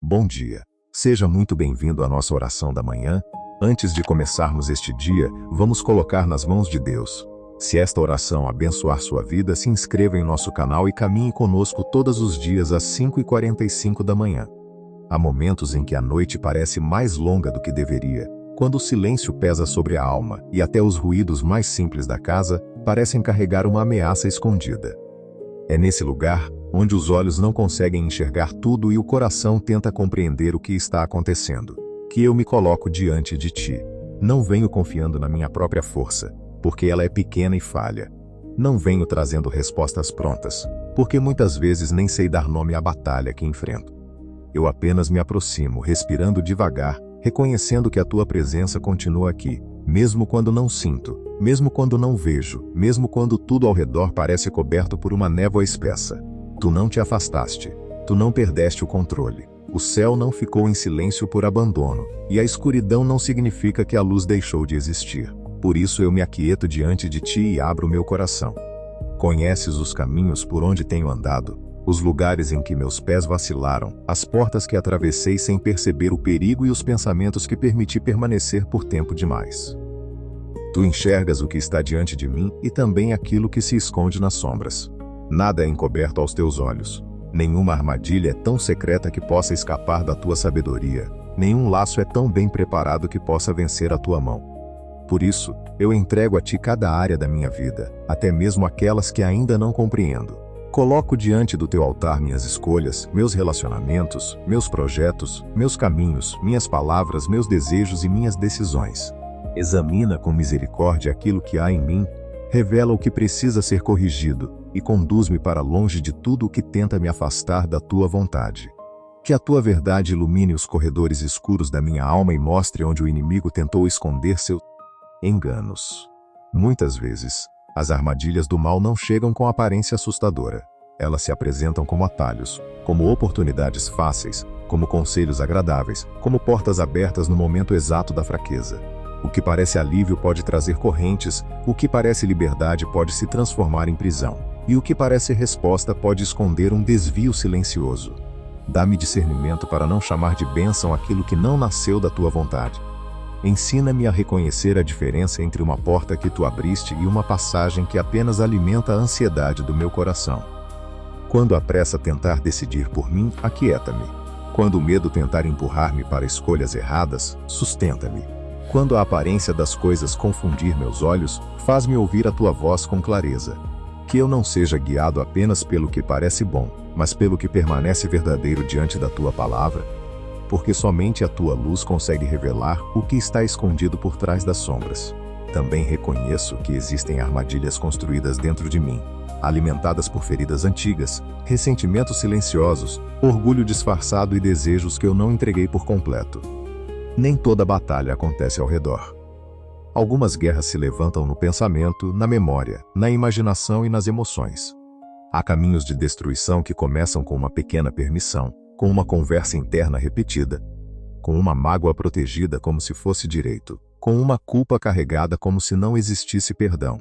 Bom dia. Seja muito bem-vindo à nossa oração da manhã. Antes de começarmos este dia, vamos colocar nas mãos de Deus. Se esta oração abençoar sua vida, se inscreva em nosso canal e caminhe conosco todos os dias às 5h45 da manhã. Há momentos em que a noite parece mais longa do que deveria, quando o silêncio pesa sobre a alma e até os ruídos mais simples da casa parecem carregar uma ameaça escondida. É nesse lugar, onde os olhos não conseguem enxergar tudo e o coração tenta compreender o que está acontecendo, que eu me coloco diante de ti. Não venho confiando na minha própria força, porque ela é pequena e falha. Não venho trazendo respostas prontas, porque muitas vezes nem sei dar nome à batalha que enfrento. Eu apenas me aproximo, respirando devagar, reconhecendo que a tua presença continua aqui, mesmo quando não sinto, mesmo quando não vejo, mesmo quando tudo ao redor parece coberto por uma névoa espessa. Tu não te afastaste, tu não perdeste o controle. O céu não ficou em silêncio por abandono, e a escuridão não significa que a luz deixou de existir. Por isso eu me aquieto diante de ti e abro meu coração. Conheces os caminhos por onde tenho andado, os lugares em que meus pés vacilaram, as portas que atravessei sem perceber o perigo e os pensamentos que permiti permanecer por tempo demais. Tu enxergas o que está diante de mim e também aquilo que se esconde nas sombras. Nada é encoberto aos teus olhos. Nenhuma armadilha é tão secreta que possa escapar da tua sabedoria. Nenhum laço é tão bem preparado que possa vencer a tua mão. Por isso, eu entrego a ti cada área da minha vida, até mesmo aquelas que ainda não compreendo. Coloco diante do teu altar minhas escolhas, meus relacionamentos, meus projetos, meus caminhos, minhas palavras, meus desejos e minhas decisões. Examina com misericórdia aquilo que há em mim, revela o que precisa ser corrigido e conduz-me para longe de tudo o que tenta me afastar da tua vontade. Que a tua verdade ilumine os corredores escuros da minha alma e mostre onde o inimigo tentou esconder seus enganos. Muitas vezes, as armadilhas do mal não chegam com aparência assustadora. Elas se apresentam como atalhos, como oportunidades fáceis, como conselhos agradáveis, como portas abertas no momento exato da fraqueza. O que parece alívio pode trazer correntes, o que parece liberdade pode se transformar em prisão, e o que parece resposta pode esconder um desvio silencioso. Dá-me discernimento para não chamar de bênção aquilo que não nasceu da tua vontade. Ensina-me a reconhecer a diferença entre uma porta que tu abriste e uma passagem que apenas alimenta a ansiedade do meu coração. Quando a pressa tentar decidir por mim, aquieta-me. Quando o medo tentar empurrar-me para escolhas erradas, sustenta-me. Quando a aparência das coisas confundir meus olhos, faz-me ouvir a tua voz com clareza. Que eu não seja guiado apenas pelo que parece bom, mas pelo que permanece verdadeiro diante da tua palavra, porque somente a tua luz consegue revelar o que está escondido por trás das sombras. Também reconheço que existem armadilhas construídas dentro de mim, alimentadas por feridas antigas, ressentimentos silenciosos, orgulho disfarçado e desejos que eu não entreguei por completo. Nem toda batalha acontece ao redor. Algumas guerras se levantam no pensamento, na memória, na imaginação e nas emoções. Há caminhos de destruição que começam com uma pequena permissão, com uma conversa interna repetida, com uma mágoa protegida como se fosse direito, com uma culpa carregada como se não existisse perdão.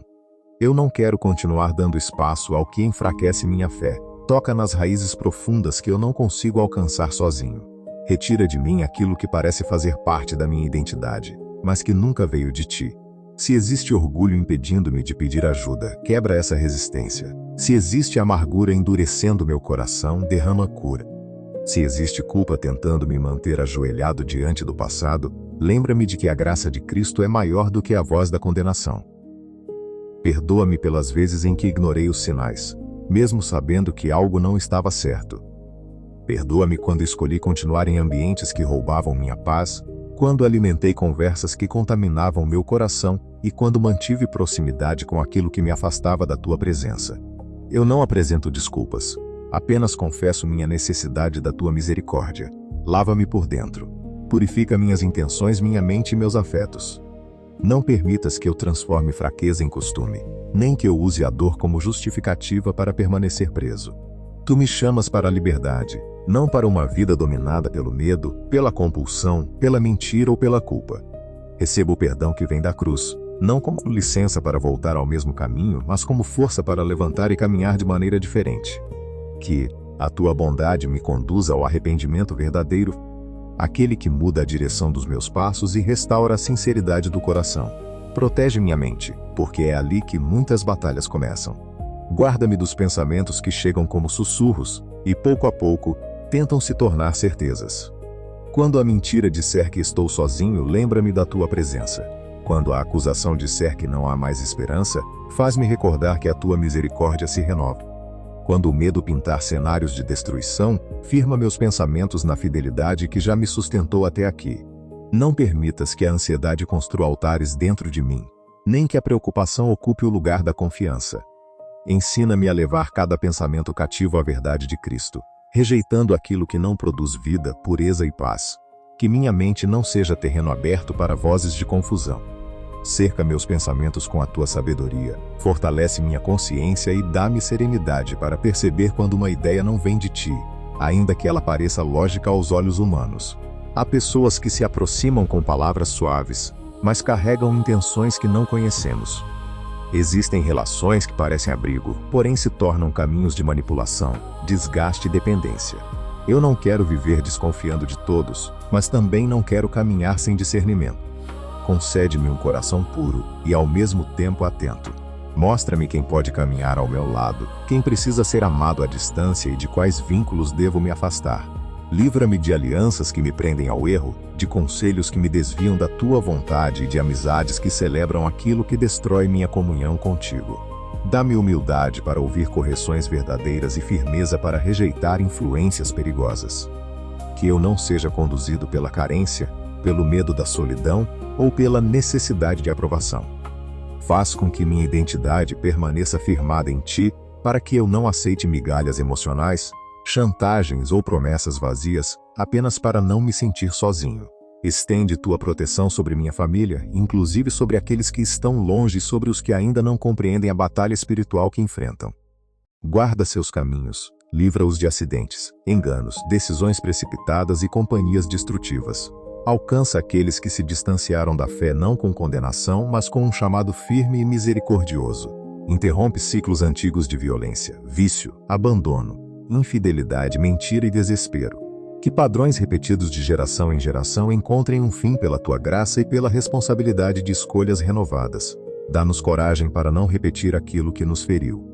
Eu não quero continuar dando espaço ao que enfraquece minha fé, toca nas raízes profundas que eu não consigo alcançar sozinho. Retira de mim aquilo que parece fazer parte da minha identidade, mas que nunca veio de ti. Se existe orgulho impedindo-me de pedir ajuda, quebra essa resistência. Se existe amargura endurecendo meu coração, derrama cura. Se existe culpa tentando me manter ajoelhado diante do passado, lembra-me de que a graça de Cristo é maior do que a voz da condenação. Perdoa-me pelas vezes em que ignorei os sinais, mesmo sabendo que algo não estava certo. Perdoa-me quando escolhi continuar em ambientes que roubavam minha paz, quando alimentei conversas que contaminavam meu coração e quando mantive proximidade com aquilo que me afastava da tua presença. Eu não apresento desculpas. Apenas confesso minha necessidade da tua misericórdia. Lava-me por dentro. Purifica minhas intenções, minha mente e meus afetos. Não permitas que eu transforme fraqueza em costume, nem que eu use a dor como justificativa para permanecer preso. Tu me chamas para a liberdade, não para uma vida dominada pelo medo, pela compulsão, pela mentira ou pela culpa. Recebo o perdão que vem da cruz, não como licença para voltar ao mesmo caminho, mas como força para levantar e caminhar de maneira diferente. Que, A tua bondade me conduz ao arrependimento verdadeiro, aquele que muda a direção dos meus passos e restaura a sinceridade do coração. Protege minha mente, porque é ali que muitas batalhas começam. Guarda-me dos pensamentos que chegam como sussurros e, pouco a pouco, tentam se tornar certezas. Quando a mentira disser que estou sozinho, lembra-me da tua presença. Quando a acusação disser que não há mais esperança, faz-me recordar que a tua misericórdia se renova. Quando o medo pintar cenários de destruição, firma meus pensamentos na fidelidade que já me sustentou até aqui. Não permitas que a ansiedade construa altares dentro de mim, nem que a preocupação ocupe o lugar da confiança. Ensina-me a levar cada pensamento cativo à verdade de Cristo, rejeitando aquilo que não produz vida, pureza e paz. Que minha mente não seja terreno aberto para vozes de confusão. Cerca meus pensamentos com a tua sabedoria, fortalece minha consciência e dá-me serenidade para perceber quando uma ideia não vem de ti, ainda que ela pareça lógica aos olhos humanos. Há pessoas que se aproximam com palavras suaves, mas carregam intenções que não conhecemos. Existem relações que parecem abrigo, porém se tornam caminhos de manipulação, desgaste e dependência. Eu não quero viver desconfiando de todos, mas também não quero caminhar sem discernimento. Concede-me um coração puro e ao mesmo tempo atento. Mostra-me quem pode caminhar ao meu lado, quem precisa ser amado à distância e de quais vínculos devo me afastar. Livra-me de alianças que me prendem ao erro, de conselhos que me desviam da tua vontade e de amizades que celebram aquilo que destrói minha comunhão contigo. Dá-me humildade para ouvir correções verdadeiras e firmeza para rejeitar influências perigosas. Que eu não seja conduzido pela carência, pelo medo da solidão ou pela necessidade de aprovação. Faz com que minha identidade permaneça firmada em ti, para que eu não aceite migalhas emocionais, chantagens ou promessas vazias, apenas para não me sentir sozinho. Estende tua proteção sobre minha família, inclusive sobre aqueles que estão longe e sobre os que ainda não compreendem a batalha espiritual que enfrentam. Guarda seus caminhos, livra-os de acidentes, enganos, decisões precipitadas e companhias destrutivas. Alcança aqueles que se distanciaram da fé não com condenação, mas com um chamado firme e misericordioso. Interrompe ciclos antigos de violência, vício, abandono, infidelidade, mentira e desespero. Que padrões repetidos de geração em geração encontrem um fim pela tua graça e pela responsabilidade de escolhas renovadas. Dá-nos coragem para não repetir aquilo que nos feriu.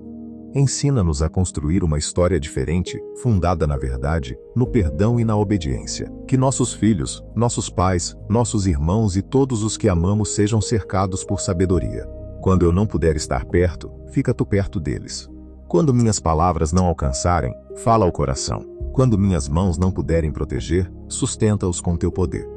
Ensina-nos a construir uma história diferente, fundada na verdade, no perdão e na obediência. Que nossos filhos, nossos pais, nossos irmãos e todos os que amamos sejam cercados por sabedoria. Quando eu não puder estar perto, fica tu perto deles. Quando minhas palavras não alcançarem, fala ao coração. Quando minhas mãos não puderem proteger, sustenta-os com teu poder.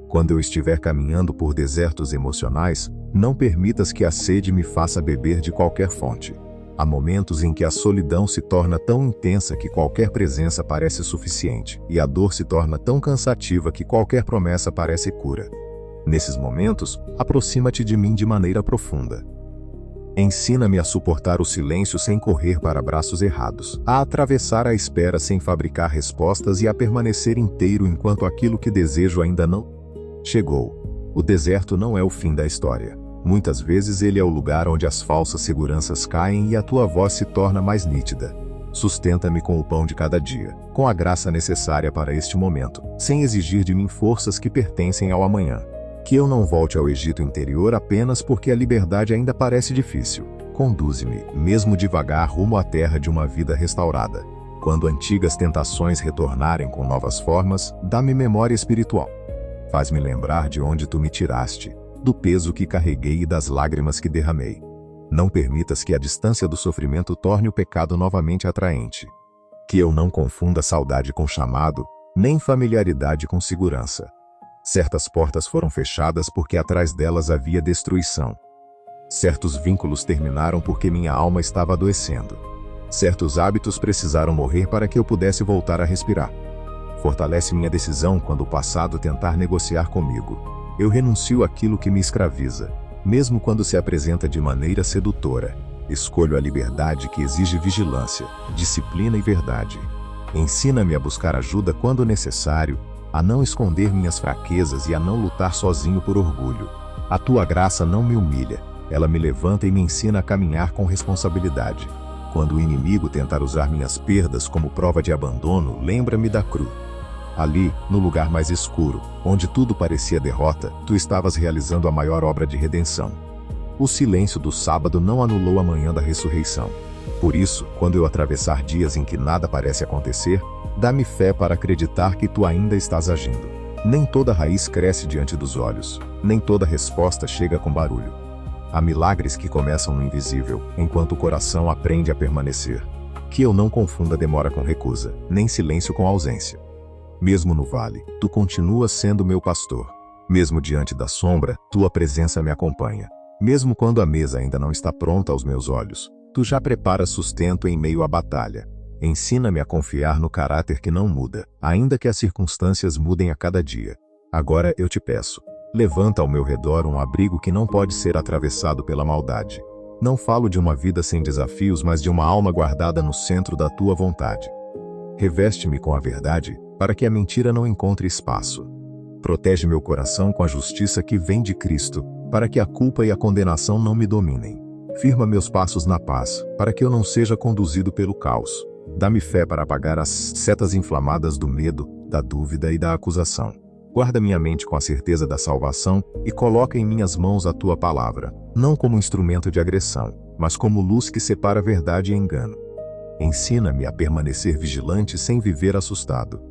Quando eu estiver caminhando por desertos emocionais, não permitas que a sede me faça beber de qualquer fonte. Há momentos em que a solidão se torna tão intensa que qualquer presença parece suficiente, e a dor se torna tão cansativa que qualquer promessa parece cura. Nesses momentos, aproxima-te de mim de maneira profunda. Ensina-me a suportar o silêncio sem correr para braços errados, a atravessar a espera sem fabricar respostas e a permanecer inteiro enquanto aquilo que desejo ainda não chegou. O deserto não é o fim da história. Muitas vezes ele é o lugar onde as falsas seguranças caem e a tua voz se torna mais nítida. Sustenta-me com o pão de cada dia, com a graça necessária para este momento, sem exigir de mim forças que pertencem ao amanhã. Que eu não volte ao Egito interior apenas porque a liberdade ainda parece difícil. Conduze-me, mesmo devagar, rumo à terra de uma vida restaurada. Quando antigas tentações retornarem com novas formas, dá-me memória espiritual. Faz-me lembrar de onde tu me tiraste, do peso que carreguei e das lágrimas que derramei. Não permitas que a distância do sofrimento torne o pecado novamente atraente. Que eu não confunda saudade com chamado, nem familiaridade com segurança. Certas portas foram fechadas porque atrás delas havia destruição. Certos vínculos terminaram porque minha alma estava adoecendo. Certos hábitos precisaram morrer para que eu pudesse voltar a respirar. Fortalece minha decisão quando o passado tentar negociar comigo. Eu renuncio àquilo que me escraviza, mesmo quando se apresenta de maneira sedutora. Escolho a liberdade que exige vigilância, disciplina e verdade. Ensina-me a buscar ajuda quando necessário, a não esconder minhas fraquezas e a não lutar sozinho por orgulho. A tua graça não me humilha, ela me levanta e me ensina a caminhar com responsabilidade. Quando o inimigo tentar usar minhas perdas como prova de abandono, lembra-me da cruz. Ali, no lugar mais escuro, onde tudo parecia derrota, tu estavas realizando a maior obra de redenção. O silêncio do sábado não anulou a manhã da ressurreição. Por isso, quando eu atravessar dias em que nada parece acontecer, dá-me fé para acreditar que tu ainda estás agindo. Nem toda raiz cresce diante dos olhos, nem toda resposta chega com barulho. Há milagres que começam no invisível, enquanto o coração aprende a permanecer. Que eu não confunda demora com recusa, nem silêncio com ausência. Mesmo no vale, tu continuas sendo meu pastor. Mesmo diante da sombra, tua presença me acompanha. Mesmo quando a mesa ainda não está pronta aos meus olhos, tu já preparas sustento em meio à batalha. Ensina-me a confiar no caráter que não muda, ainda que as circunstâncias mudem a cada dia. Agora eu te peço, levanta ao meu redor um abrigo que não pode ser atravessado pela maldade. Não falo de uma vida sem desafios, mas de uma alma guardada no centro da tua vontade. Reveste-me com a verdade, para que a mentira não encontre espaço. Protege meu coração com a justiça que vem de Cristo, para que a culpa e a condenação não me dominem. Firma meus passos na paz, para que eu não seja conduzido pelo caos. Dá-me fé para apagar as setas inflamadas do medo, da dúvida e da acusação. Guarda minha mente com a certeza da salvação e coloca em minhas mãos a tua palavra, não como instrumento de agressão, mas como luz que separa verdade e engano. Ensina-me a permanecer vigilante sem viver assustado.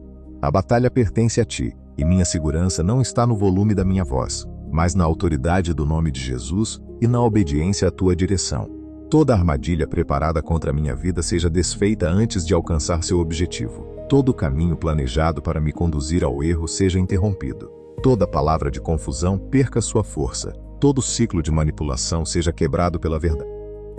A batalha pertence a ti, e minha segurança não está no volume da minha voz, mas na autoridade do nome de Jesus e na obediência à tua direção. Toda armadilha preparada contra a minha vida seja desfeita antes de alcançar seu objetivo. Todo caminho planejado para me conduzir ao erro seja interrompido. Toda palavra de confusão perca sua força. Todo ciclo de manipulação seja quebrado pela verdade.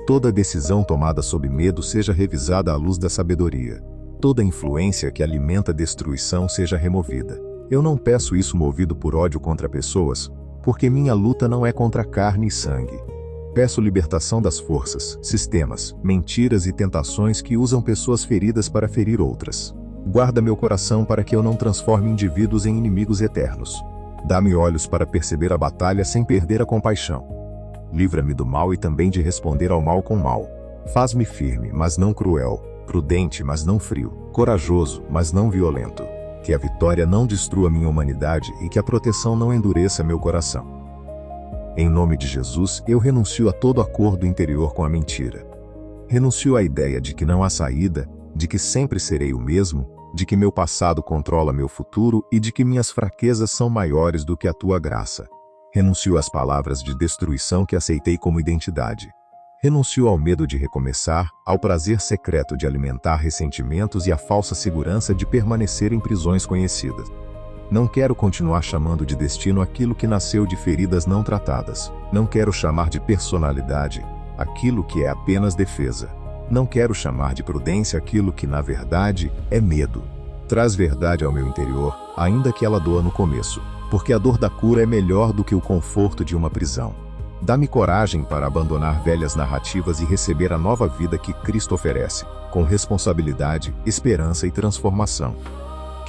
Toda decisão tomada sob medo seja revisada à luz da sabedoria. Toda influência que alimenta destruição seja removida. Eu não peço isso movido por ódio contra pessoas, porque minha luta não é contra carne e sangue. Peço libertação das forças, sistemas, mentiras e tentações que usam pessoas feridas para ferir outras. Guarda meu coração para que eu não transforme indivíduos em inimigos eternos. Dá-me olhos para perceber a batalha sem perder a compaixão. Livra-me do mal e também de responder ao mal com mal. Faz-me firme, mas não cruel. Prudente, mas não frio, corajoso, mas não violento. Que a vitória não destrua minha humanidade e que a proteção não endureça meu coração. Em nome de Jesus, eu renuncio a todo acordo interior com a mentira. Renuncio à ideia de que não há saída, de que sempre serei o mesmo, de que meu passado controla meu futuro e de que minhas fraquezas são maiores do que a tua graça. Renuncio às palavras de destruição que aceitei como identidade. Renuncio ao medo de recomeçar, ao prazer secreto de alimentar ressentimentos e à falsa segurança de permanecer em prisões conhecidas. Não quero continuar chamando de destino aquilo que nasceu de feridas não tratadas. Não quero chamar de personalidade aquilo que é apenas defesa. Não quero chamar de prudência aquilo que, na verdade, é medo. Traz verdade ao meu interior, ainda que ela doa no começo, porque a dor da cura é melhor do que o conforto de uma prisão. Dá-me coragem para abandonar velhas narrativas e receber a nova vida que Cristo oferece, com responsabilidade, esperança e transformação.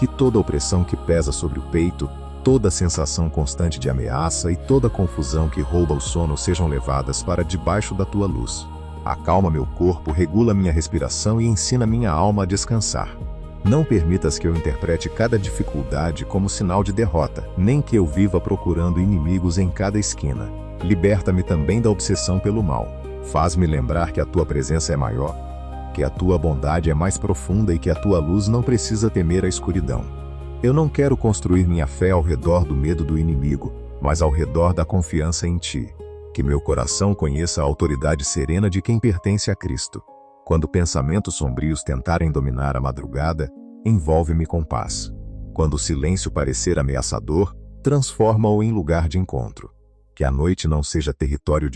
Que toda opressão que pesa sobre o peito, toda sensação constante de ameaça e toda confusão que rouba o sono sejam levadas para debaixo da tua luz. Acalma meu corpo, regula minha respiração e ensina minha alma a descansar. Não permitas que eu interprete cada dificuldade como sinal de derrota, nem que eu viva procurando inimigos em cada esquina. Liberta-me também da obsessão pelo mal. Faz-me lembrar que a tua presença é maior, que a tua bondade é mais profunda e que a tua luz não precisa temer a escuridão. Eu não quero construir minha fé ao redor do medo do inimigo, mas ao redor da confiança em ti. Que meu coração conheça a autoridade serena de quem pertence a Cristo. Quando pensamentos sombrios tentarem dominar a madrugada, envolve-me com paz. Quando o silêncio parecer ameaçador, transforma-o em lugar de encontro. Que a noite não seja território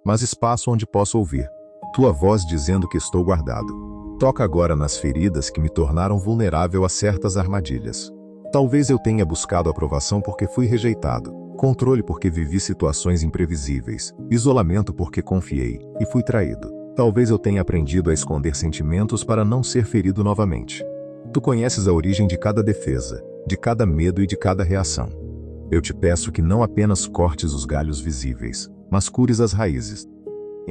mas espaço onde posso ouvir tua voz dizendo que estou guardado. Toca agora nas feridas que me tornaram vulnerável a certas armadilhas. Talvez eu tenha buscado aprovação porque fui rejeitado, controle porque vivi situações imprevisíveis, isolamento porque confiei e fui traído. Talvez eu tenha aprendido a esconder sentimentos para não ser ferido novamente. Tu conheces a origem de cada defesa, de cada medo e de cada reação. Eu te peço que não apenas cortes os galhos visíveis, mas cures as raízes.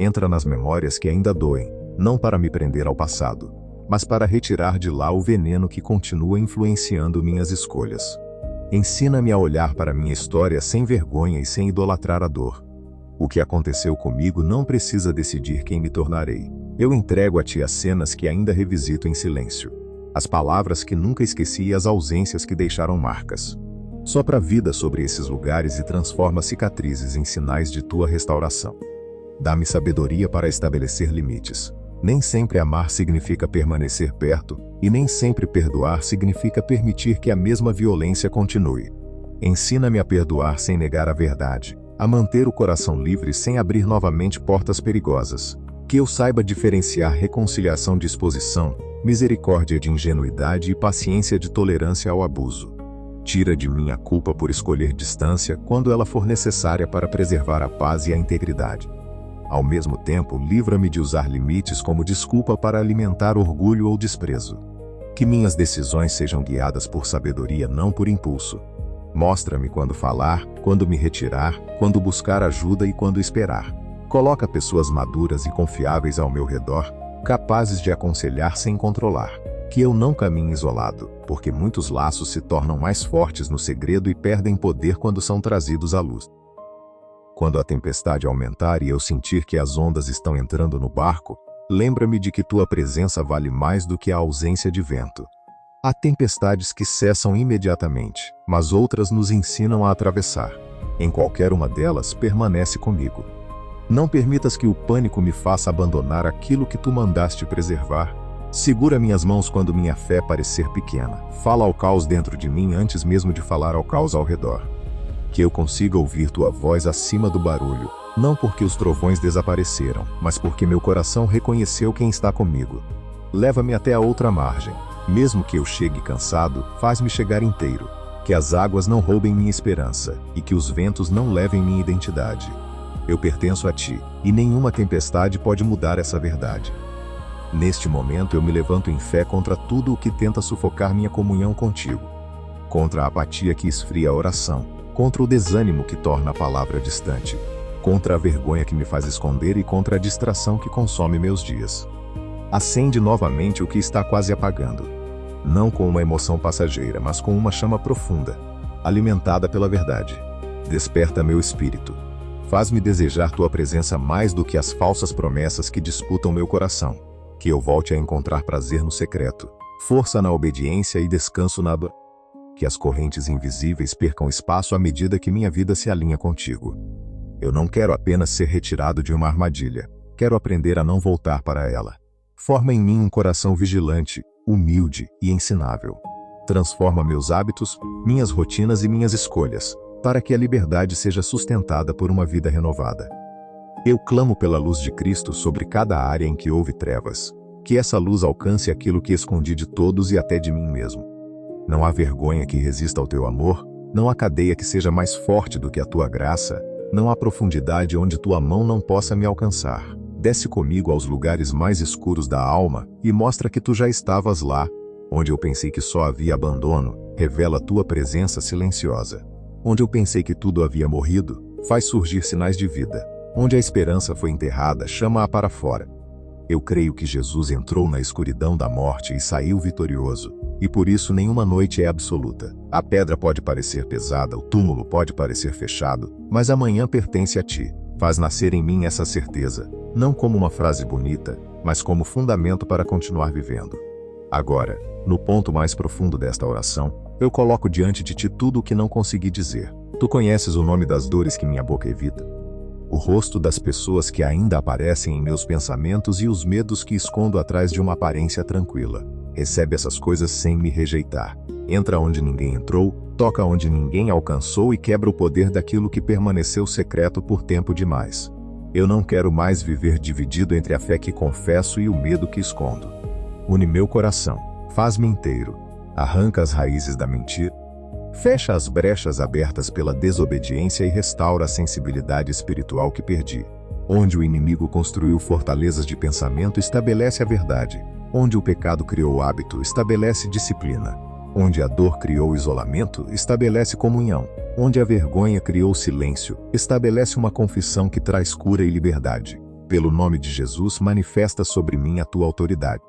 Entra nas memórias que ainda doem, não para me prender ao passado, mas para retirar de lá o veneno que continua influenciando minhas escolhas. Ensina-me a olhar para minha história sem vergonha e sem idolatrar a dor. O que aconteceu comigo não precisa decidir quem me tornarei. Eu entrego a ti as cenas que ainda revisito em silêncio, as palavras que nunca esqueci e as ausências que deixaram marcas. Sopra vida sobre esses lugares e transforma cicatrizes em sinais de tua restauração. Dá-me sabedoria para estabelecer limites. Nem sempre amar significa permanecer perto, e nem sempre perdoar significa permitir que a mesma violência continue. Ensina-me a perdoar sem negar a verdade, a manter o coração livre sem abrir novamente portas perigosas. Que eu saiba diferenciar reconciliação de exposição, misericórdia de ingenuidade e paciência de tolerância ao abuso. Tira de mim a culpa por escolher distância quando ela for necessária para preservar a paz e a integridade. Ao mesmo tempo, livra-me de usar limites como desculpa para alimentar orgulho ou desprezo. Que minhas decisões sejam guiadas por sabedoria, não por impulso. Mostra-me quando falar, quando me retirar, quando buscar ajuda e quando esperar. Coloca pessoas maduras e confiáveis ao meu redor, capazes de aconselhar sem controlar. Que eu não caminhe isolado, porque muitos laços se tornam mais fortes no segredo e perdem poder quando são trazidos à luz. Quando a tempestade aumentar e eu sentir que as ondas estão entrando no barco, lembra-me de que tua presença vale mais do que a ausência de vento. Há tempestades que cessam imediatamente, mas outras nos ensinam a atravessar. Em qualquer uma delas, permanece comigo. Não permitas que o pânico me faça abandonar aquilo que tu mandaste preservar. Segura minhas mãos quando minha fé parecer pequena. Fala ao caos dentro de mim antes mesmo de falar ao caos ao redor. Que eu consiga ouvir tua voz acima do barulho, não porque os trovões desapareceram, mas porque meu coração reconheceu quem está comigo. Leva-me até a outra margem. Mesmo que eu chegue cansado, faz-me chegar inteiro. Que as águas não roubem minha esperança, e que os ventos não levem minha identidade. Eu pertenço a ti, e nenhuma tempestade pode mudar essa verdade. Neste momento eu me levanto em fé contra tudo o que tenta sufocar minha comunhão contigo. Contra a apatia que esfria a oração, contra o desânimo que torna a palavra distante, contra a vergonha que me faz esconder e contra a distração que consome meus dias. Acende novamente o que está quase apagando, não com uma emoção passageira, mas com uma chama profunda, alimentada pela verdade. Desperta meu espírito. Faz-me desejar tua presença mais do que as falsas promessas que disputam meu coração. Que eu volte a encontrar prazer no secreto, força na obediência e descanso na dor. Que as correntes invisíveis percam espaço à medida que minha vida se alinha contigo. Eu não quero apenas ser retirado de uma armadilha, quero aprender a não voltar para ela. Forma em mim um coração vigilante, humilde e ensinável. Transforma meus hábitos, minhas rotinas e minhas escolhas, para que a liberdade seja sustentada por uma vida renovada. Eu clamo pela luz de Cristo sobre cada área em que houve trevas. Que essa luz alcance aquilo que escondi de todos e até de mim mesmo. Não há vergonha que resista ao teu amor, não há cadeia que seja mais forte do que a tua graça, não há profundidade onde tua mão não possa me alcançar. Desce comigo aos lugares mais escuros da alma e mostra que tu já estavas lá, onde eu pensei que só havia abandono, revela tua presença silenciosa. Onde eu pensei que tudo havia morrido, faz surgir sinais de vida. Onde a esperança foi enterrada, chama-a para fora. Eu creio que Jesus entrou na escuridão da morte e saiu vitorioso, e por isso nenhuma noite é absoluta. A pedra pode parecer pesada, o túmulo pode parecer fechado, mas amanhã pertence a ti. Faz nascer em mim essa certeza, não como uma frase bonita, mas como fundamento para continuar vivendo. Agora, no ponto mais profundo desta oração, eu coloco diante de ti tudo o que não consegui dizer. Tu conheces o nome das dores que minha boca evita, o rosto das pessoas que ainda aparecem em meus pensamentos e os medos que escondo atrás de uma aparência tranquila. Recebe essas coisas sem me rejeitar. Entra onde ninguém entrou, toca onde ninguém alcançou e quebra o poder daquilo que permaneceu secreto por tempo demais. Eu não quero mais viver dividido entre a fé que confesso e o medo que escondo. Une meu coração, faz-me inteiro, arranca as raízes da mentira, fecha as brechas abertas pela desobediência e restaura a sensibilidade espiritual que perdi. Onde o inimigo construiu fortalezas de pensamento, estabelece a verdade. Onde o pecado criou hábito, estabelece disciplina. Onde a dor criou isolamento, estabelece comunhão. Onde a vergonha criou silêncio, estabelece uma confissão que traz cura e liberdade. Pelo nome de Jesus, manifesta sobre mim a tua autoridade.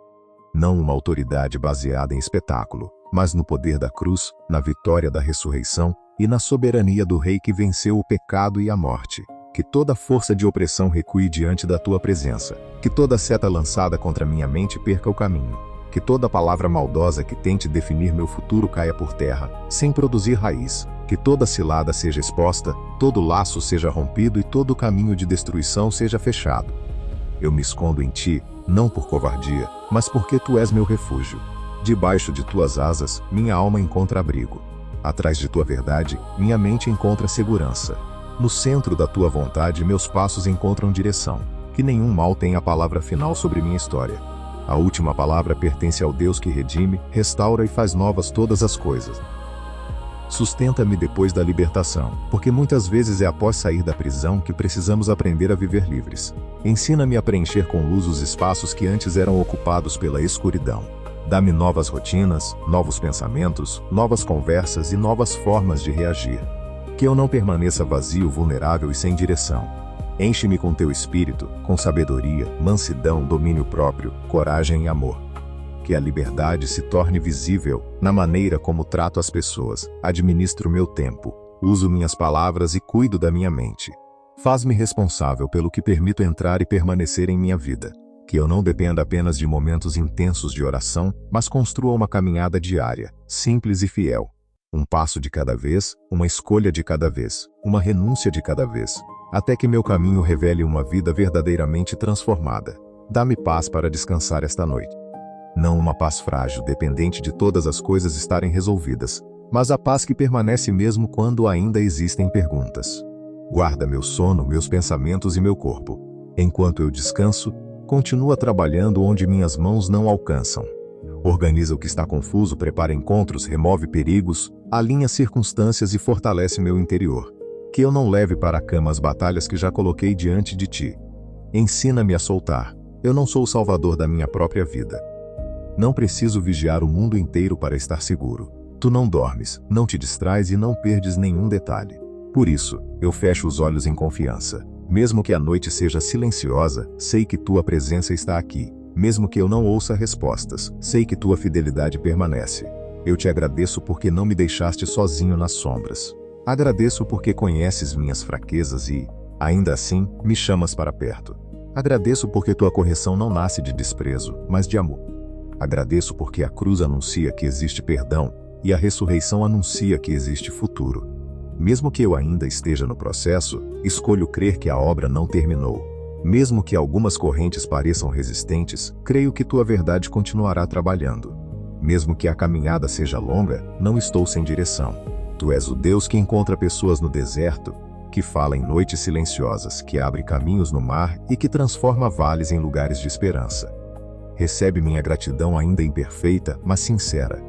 Não uma autoridade baseada em espetáculo, mas no poder da cruz, na vitória da ressurreição e na soberania do Rei que venceu o pecado e a morte. Que toda força de opressão recue diante da tua presença. Que toda seta lançada contra minha mente perca o caminho. Que toda palavra maldosa que tente definir meu futuro caia por terra, sem produzir raiz. Que toda cilada seja exposta, todo laço seja rompido e todo caminho de destruição seja fechado. Eu me escondo em ti, não por covardia, mas porque tu és meu refúgio. Debaixo de tuas asas, minha alma encontra abrigo. Atrás de tua verdade, minha mente encontra segurança. No centro da tua vontade, meus passos encontram direção. Que nenhum mal tenha a palavra final sobre minha história. A última palavra pertence ao Deus que redime, restaura e faz novas todas as coisas. Sustenta-me depois da libertação, porque muitas vezes é após sair da prisão que precisamos aprender a viver livres. Ensina-me a preencher com luz os espaços que antes eram ocupados pela escuridão. Dá-me novas rotinas, novos pensamentos, novas conversas e novas formas de reagir. Que eu não permaneça vazio, vulnerável e sem direção. Enche-me com teu espírito, com sabedoria, mansidão, domínio próprio, coragem e amor. Que a liberdade se torne visível na maneira como trato as pessoas, administro meu tempo, uso minhas palavras e cuido da minha mente. Faz-me responsável pelo que permito entrar e permanecer em minha vida. Que eu não dependa apenas de momentos intensos de oração, mas construa uma caminhada diária, simples e fiel. Um passo de cada vez, uma escolha de cada vez, uma renúncia de cada vez, até que meu caminho revele uma vida verdadeiramente transformada. Dá-me paz para descansar esta noite. Não uma paz frágil, dependente de todas as coisas estarem resolvidas, mas a paz que permanece mesmo quando ainda existem perguntas. Guarda meu sono, meus pensamentos e meu corpo. Enquanto eu descanso, continua trabalhando onde minhas mãos não alcançam. Organiza o que está confuso, prepara encontros, remove perigos, alinha circunstâncias e fortalece meu interior. Que eu não leve para a cama as batalhas que já coloquei diante de ti. Ensina-me a soltar. Eu não sou o salvador da minha própria vida. Não preciso vigiar o mundo inteiro para estar seguro. Tu não dormes, não te distrais e não perdes nenhum detalhe. Por isso, eu fecho os olhos em confiança. Mesmo que a noite seja silenciosa, sei que tua presença está aqui. Mesmo que eu não ouça respostas, sei que tua fidelidade permanece. Eu te agradeço porque não me deixaste sozinho nas sombras. Agradeço porque conheces minhas fraquezas e, ainda assim, me chamas para perto. Agradeço porque tua correção não nasce de desprezo, mas de amor. Agradeço porque a cruz anuncia que existe perdão e a ressurreição anuncia que existe futuro. Mesmo que eu ainda esteja no processo, escolho crer que a obra não terminou. Mesmo que algumas correntes pareçam resistentes, creio que tua verdade continuará trabalhando. Mesmo que a caminhada seja longa, não estou sem direção. Tu és o Deus que encontra pessoas no deserto, que fala em noites silenciosas, que abre caminhos no mar e que transforma vales em lugares de esperança. Recebe minha gratidão ainda imperfeita, mas sincera.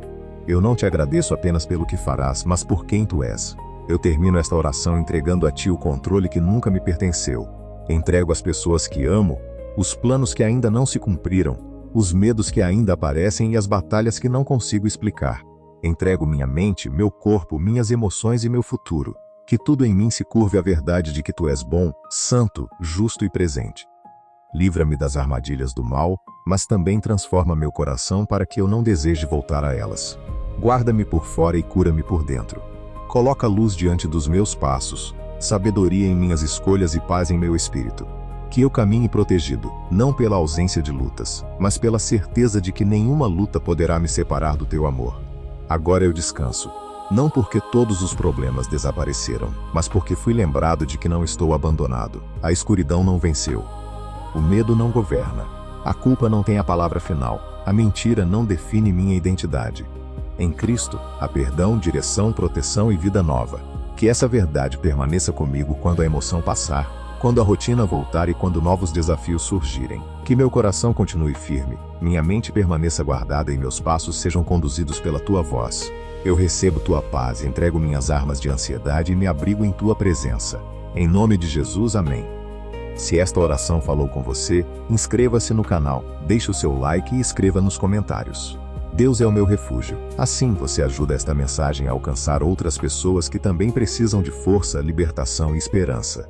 Eu não te agradeço apenas pelo que farás, mas por quem tu és. Eu termino esta oração entregando a ti o controle que nunca me pertenceu. Entrego as pessoas que amo, os planos que ainda não se cumpriram, os medos que ainda aparecem e as batalhas que não consigo explicar. Entrego minha mente, meu corpo, minhas emoções e meu futuro. Que tudo em mim se curve à verdade de que tu és bom, santo, justo e presente. Livra-me das armadilhas do mal, mas também transforma meu coração para que eu não deseje voltar a elas. Guarda-me por fora e cura-me por dentro. Coloca luz diante dos meus passos, sabedoria em minhas escolhas e paz em meu espírito. Que eu caminhe protegido, não pela ausência de lutas, mas pela certeza de que nenhuma luta poderá me separar do teu amor. Agora eu descanso, não porque todos os problemas desapareceram, mas porque fui lembrado de que não estou abandonado. A escuridão não venceu. O medo não governa. A culpa não tem a palavra final. A mentira não define minha identidade. Em Cristo, há perdão, direção, proteção e vida nova. Que essa verdade permaneça comigo quando a emoção passar, quando a rotina voltar e quando novos desafios surgirem. Que meu coração continue firme, minha mente permaneça guardada e meus passos sejam conduzidos pela tua voz. Eu recebo tua paz, entrego minhas armas de ansiedade e me abrigo em tua presença. Em nome de Jesus, amém. Se esta oração falou com você, inscreva-se no canal, deixe o seu like e escreva nos comentários. Deus é o meu refúgio. Assim você ajuda esta mensagem a alcançar outras pessoas que também precisam de força, libertação e esperança.